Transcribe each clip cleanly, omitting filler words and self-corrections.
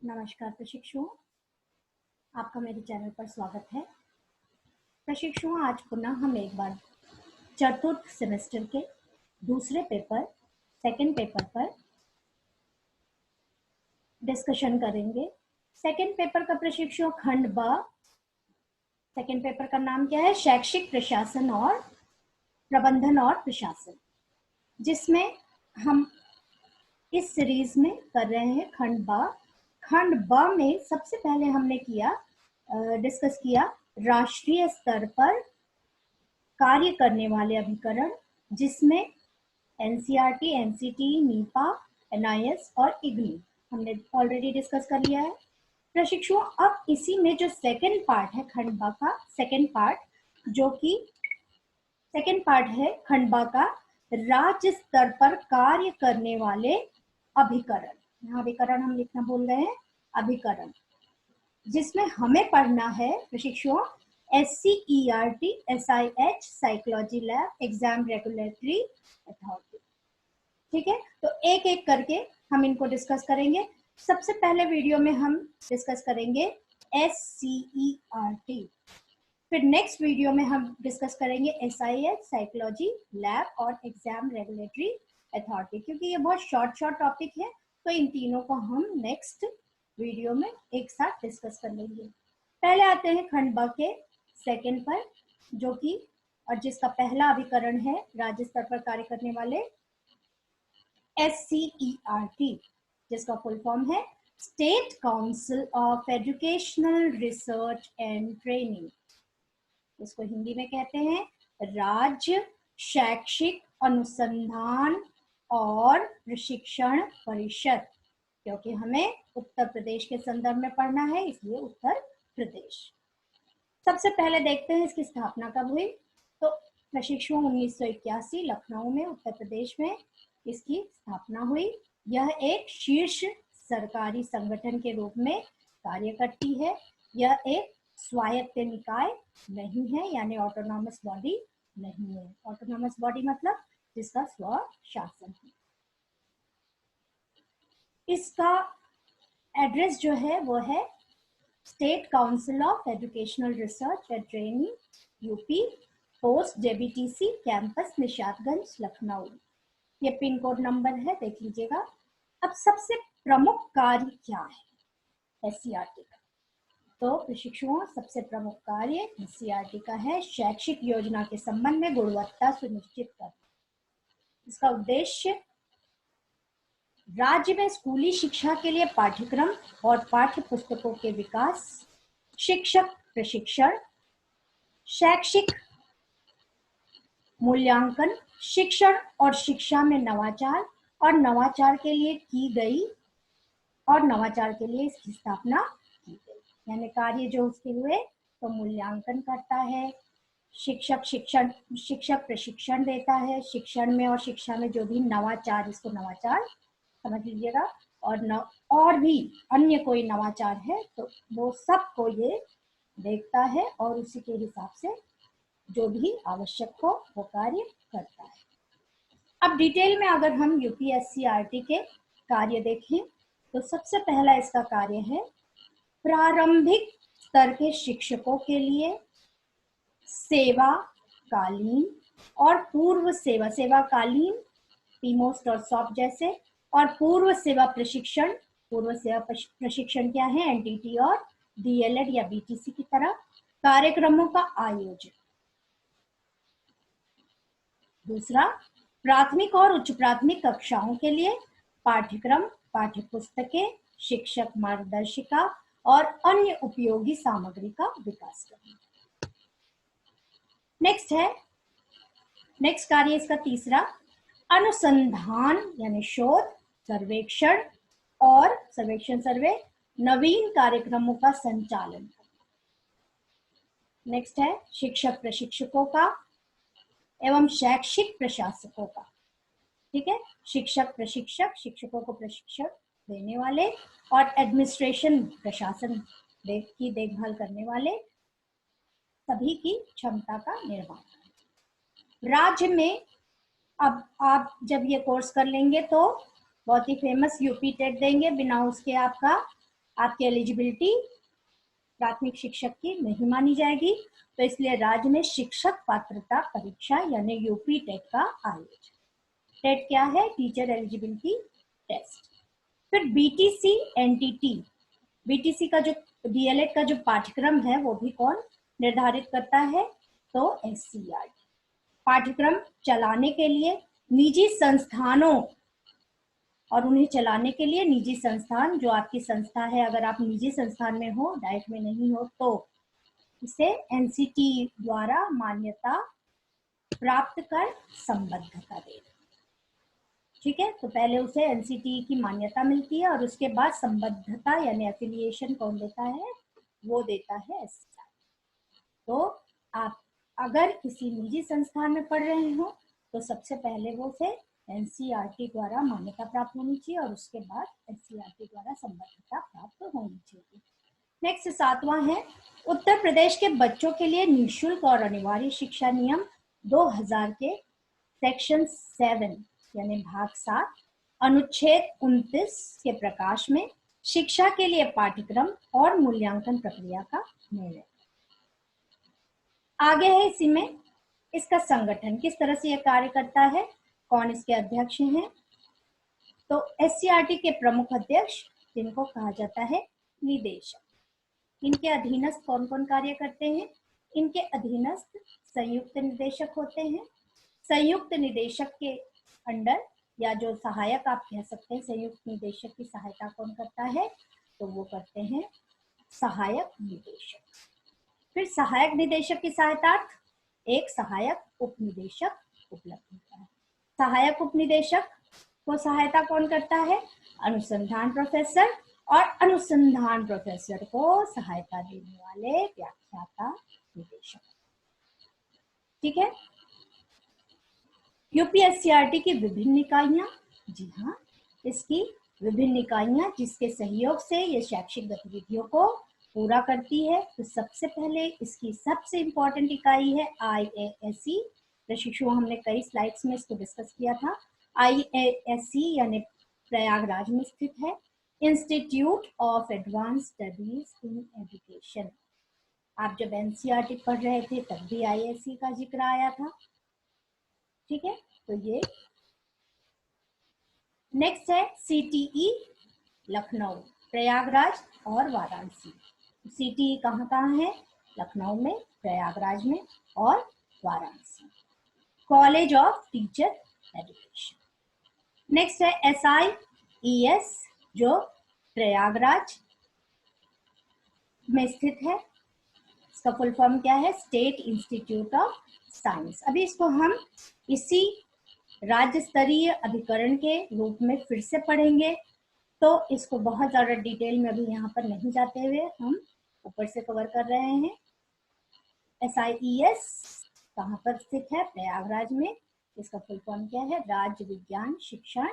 नमस्कार प्रशिक्षुओं, आपका मेरे चैनल पर स्वागत है। प्रशिक्षुओं, आज पुनः हम एक बार चतुर्थ सेमेस्टर के दूसरे पेपर सेकंड पेपर पर डिस्कशन करेंगे। सेकंड पेपर का प्रशिक्षुओं खंड ब, सेकंड पेपर का नाम क्या है? शैक्षिक प्रशासन और प्रबंधन और प्रशासन, जिसमें हम इस सीरीज में कर रहे हैं खंड ब। खंड ब में सबसे पहले हमने डिस्कस किया राष्ट्रीय स्तर पर कार्य करने वाले अभिकरण, जिसमें एनसीईआरटी, एनसीटी, नीपा, एनआईएस और इग्नू हमने ऑलरेडी डिस्कस कर लिया है। प्रशिक्षुओं, अब इसी में जो सेकंड पार्ट है खंड ब का सेकंड पार्ट, जो कि सेकंड पार्ट है खंड ब का राज्य स्तर पर कार्य करने वाले अभिकरण। यहाँ अभिकरण हम लिखना भूल गए हैं, अभिकरण, जिसमें हमें पढ़ना है प्रशिक्षुओं SCERT, SIH psychology lab, exam regulatory authority. ठीक है, तो एक एक करके हम इनको डिस्कस करेंगे। सबसे पहले वीडियो में हम डिस्कस करेंगे SCERT, फिर नेक्स्ट वीडियो में हम डिस्कस करेंगे SIH साइकोलॉजी लैब और एग्जाम रेगुलेटरी अथॉरिटी। क्योंकि ये बहुत शॉर्ट टॉपिक है, तो इन तीनों को हम नेक्स्ट वीडियो में एक साथ डिस्कस कर लेंगे। पहले आते हैं खंड ब के सेकंड पर, जो कि और जिसका पहला अभिकरण है राज्य स्तर पर कार्य करने वाले SCERT, जिसका फुल फॉर्म है state council of educational research and training. इसको हिंदी में कहते हैं राज्य शैक्षिक अनुसंधान और प्रशिक्षण परिषद। क्योंकि हमें उत्तर प्रदेश के संदर्भ में पढ़ना है, इसलिए उत्तर प्रदेश। सबसे पहले देखते हैं इसकी स्थापना कब हुई। तो प्रशिक्षुओं 1981 लखनऊ में उत्तर प्रदेश में इसकी स्थापना हुई। यह एक शीर्ष सरकारी संगठन के रूप में कार्य करती है। यह एक स्वायत्त निकाय नहीं है, यानी ऑटोनॉमस बॉडी नहीं है। ऑटोनॉमस बॉडी मतलब जिसका स्वशासन है। इसका एड्रेस जो है वो है state council of educational research and training UP, post JBTC campus Nishatganj Lucknow. ये पिन कोड नंबर है, देख लीजिएगा। अब सबसे प्रमुख कार्य क्या है SCERT का? तो प्रशिक्षुओं, सबसे प्रमुख कार्य SCERT का है शैक्षिक योजना के संबंध में गुणवत्ता सुनिश्चित करना। इसका उद्देश्य राज्य में स्कूली शिक्षा के लिए पाठ्यक्रम और पाठ्य पुस्तकों के विकास, शिक्षक प्रशिक्षण, शैक्षिक मूल्यांकन, शिक्षण और शिक्षा में नवाचार और नवाचार के लिए इसकी स्थापना की गई। यानी कार्य जो उसके हुए, तो मूल्यांकन करता है, शिक्षक प्रशिक्षण देता है, शिक्षण में और शिक्षा में जो भी नवाचार, इसको नवाचार समझ लीजिएगा, और भी अन्य कोई नवाचार है तो वो सबको ये देखता है और उसी के हिसाब से जो भी आवश्यक हो वो कार्य करता है। अब डिटेल में अगर हम UPSCERT के कार्य देखें, तो सबसे पहला इसका कार्य है प्रारंभिक स्तर के शिक्षकों के लिए सेवाकालीन और पूर्व सेवाकालीन पीमोस्ट और सॉफ्ट जैसे, और पूर्व सेवा प्रशिक्षण क्या है? NTT और DLED या BTC की तरह कार्यक्रमों का आयोजन। दूसरा, प्राथमिक और उच्च प्राथमिक कक्षाओं के लिए पाठ्यक्रम, पाठ्यपुस्तकें, शिक्षक मार्गदर्शिका और अन्य उपयोगी सामग्री का विकास करना। नेक्स्ट कार्य इसका तीसरा, अनुसंधान यानी शोध, सर्वेक्षण सर्वे, नवीन कार्यक्रमों का संचालन करना। नेक्स्ट है शिक्षक प्रशिक्षकों का एवं शैक्षिक प्रशासकों का। ठीक है, शिक्षकों को प्रशिक्षण देने वाले, और एडमिनिस्ट्रेशन प्रशासन की देखभाल करने वाले, सभी की क्षमता का निर्माण। राज्य में अब आप जब ये कोर्स कर लेंगे तो बहुत ही फेमस UP टेट देंगे, बिना उसके आपका आपकी एलिजिबिलिटी प्राथमिक शिक्षक की नहीं मानी जाएगी, तो इसलिए राज्य में शिक्षक पात्रता परीक्षा यानी यूपी टेट का आयोजन। टेट क्या है? Teacher eligibility test. फिर बीटीसी एनटीटी, बीटीसी का जो डीएलएड का जो पाठ्यक्रम है वो भी कौन निर्धारित करता है? तो एससीईआरटी। पाठ्यक्रम चलाने के लिए निजी संस्थानों और उन्हें चलाने के लिए निजी संस्थान, जो आपकी संस्था है, अगर आप निजी संस्थान में हो, डाइट में नहीं हो, तो इसे एनसीटी द्वारा मान्यता प्राप्त कर संबद्धता दे। ठीक है, तो पहले उसे एनसीटी की मान्यता मिलती है और उसके बाद संबद्धता यानी एफिलिएशन कौन देता है? वो देता है एससीईआरटी। तो आप अगर किसी निजी संस्थान में पढ़ रहे हो तो सबसे पहले वो उसे एनसीईआरटी द्वारा मान्यता प्राप्त होनी चाहिए और उसके बाद एनसीईआरटी द्वारा संबद्धता प्राप्त होनी चाहिए। नेक्स्ट 7वां है उत्तर प्रदेश के बच्चों के लिए निःशुल्क और अनिवार्य शिक्षा नियम 2000 के सेक्शन 7 यानी भाग 7 अनुच्छेद 29 के प्रकाश में शिक्षा के लिए पाठ्यक्रम और मूल्यांकन प्रक्रिया का निर्णय। आगे है इसी में इसका संगठन, किस तरह से यह कार्य करता है, कौन इसके अध्यक्ष हैं? तो एससीईआरटी के प्रमुख अध्यक्ष, जिनको कहा जाता है निदेशक। इनके अधीनस्थ कौन कौन कार्य करते हैं? इनके अधीनस्थ संयुक्त निदेशक होते हैं। संयुक्त निदेशक के अंडर या जो सहायक आप कह सकते हैं, संयुक्त निदेशक की सहायता कौन करता है? तो वो करते हैं सहायक निदेशक। फिर सहायक निदेशक की सहायतार्थ एक सहायक उपनिदेशक उपलब्ध होता है। सहायक उपनिदेशक को सहायता कौन करता है? अनुसंधान प्रोफेसर, और अनुसंधान प्रोफेसर को सहायता देने वाले व्याख्याता निदेशक। ठीक है, यूपीएससीईआरटी की विभिन्न इकाइयां, जी हाँ, इसकी विभिन्न इकाइयां जिसके सहयोग से ये शैक्षिक गतिविधियों को पूरा करती है। तो सबसे पहले इसकी सबसे इंपॉर्टेंट इकाई है IASE। प्रशिक्षु हमने कई स्लाइड्स में इसको डिस्कस किया था। IASE यानी प्रयागराज में स्थित है, institute of advance studies in education. आप जब एनसीईआरटी पढ़ रहे थे तब भी IASE का जिक्र आया था। ठीक है, तो ये नेक्स्ट है CTE लखनऊ, प्रयागराज और वाराणसी। CTE कहाँ है? लखनऊ में, प्रयागराज में और Varanasi. College of teacher education. Next है SIES जो प्रयागराज में स्थित है। इसका फुल फॉर्म क्या है? State institute of science. अभी इसको हम इसी राज्य स्तरीय अभिकरण के रूप में फिर से पढ़ेंगे, तो इसको बहुत ज्यादा डिटेल में अभी यहाँ पर नहीं जाते हुए हम ऊपर से कवर कर रहे हैं। SIES कहाँ पर स्थित है? प्रयागराज में। इसका फुल फॉर्म क्या है? राज्य विज्ञान शिक्षण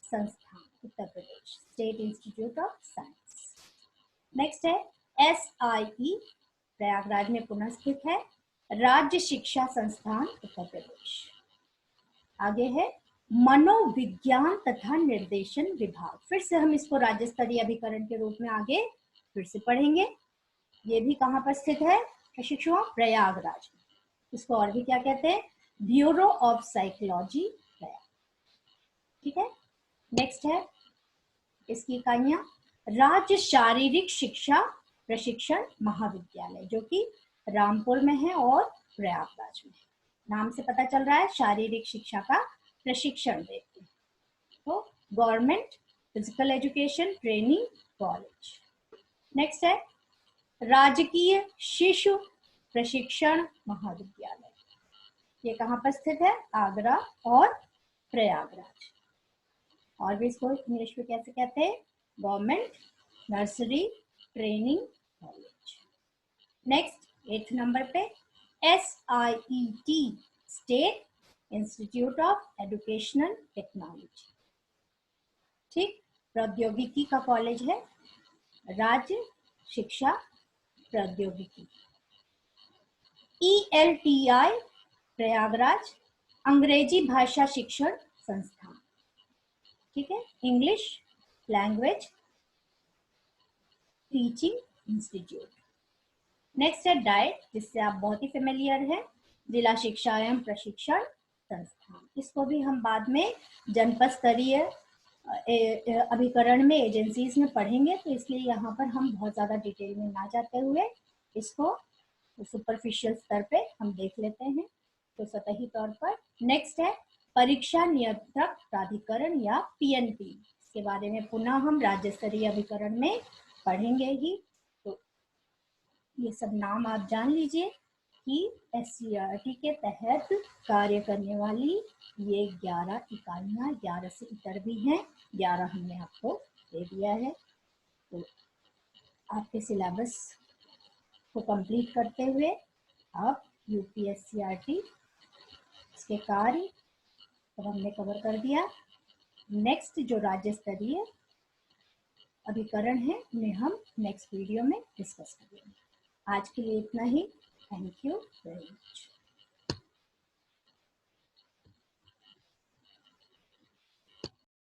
संस्थान Uttar Pradesh, state institute of science. Next है SIE, प्रयागराज में पुनः स्थित है, राज्य शिक्षा संस्थान उत्तर प्रदेश। आगे है मनोविज्ञान तथा निर्देशन विभाग। फिर से हम इसको राज्य स्तरीय अभिकरण के रूप में आगे फिर से पढ़ेंगे। ये भी कहाँ पर स्थित है प्रशिक्षुओं? प्रयागराज। इसको और भी क्या कहते हैं? Bureau of psychology Prayag. ठीक है, नेक्स्ट है इसकी इकाइयां राज्य शारीरिक शिक्षा प्रशिक्षण महाविद्यालय, जो कि रामपुर में है और प्रयागराज में है। नाम से पता चल रहा है शारीरिक शिक्षा का प्रशिक्षण देते हैं। तो government physical education training college. Next है राजकीय शिशु प्रशिक्षण महाविद्यालय। ये कहाँ पर स्थित है? आगरा और प्रयागराज। और भी इसको इंग्लिश में कैसे कहते हैं? Government nursery training college. Next 8th number पे SIET state institute of educational technology. ठीक, प्रौद्योगिकी का कॉलेज है, राज्य शिक्षा प्रौद्योगिकी। ELTI प्रयागराज अंग्रेजी भाषा शिक्षण संस्थान। ठीक है, English language teaching institute. Next है डाइट, जिससे आप बहुत ही फेमिलियर है, जिला शिक्षा एवं प्रशिक्षण संस्थान। इसको भी हम बाद में जनपद स्तरीय अभिकरण में एजेंसीज में पढ़ेंगे, तो इसलिए यहाँ पर हम बहुत ज़्यादा डिटेल में ना जाते हुए इसको सुपरफिशियल स्तर पे हम देख लेते हैं, तो सतही तौर पर। नेक्स्ट है परीक्षा नियंत्रक प्राधिकरण या पीएनपी। इसके बारे में पुनः हम राज्य स्तरीय अभिकरण में पढ़ेंगे ही, तो ये सब नाम आप जान लीजिए कि एससीईआरटी के तहत कार्य करने वाली ये 11 इकाइयाँ, 11 से इतर भी हैं, 11 हमने आपको दे दिया है। तो आपके सिलेबस को कंप्लीट करते हुए अब यूपीएससीईआरटी इसके कार्य तो हमने कवर कर दिया। नेक्स्ट जो राज्य स्तरीय अभिकरण है उन्हें हम नेक्स्ट वीडियो में डिस्कस करेंगे। आज के लिए इतना ही। Thank you very much.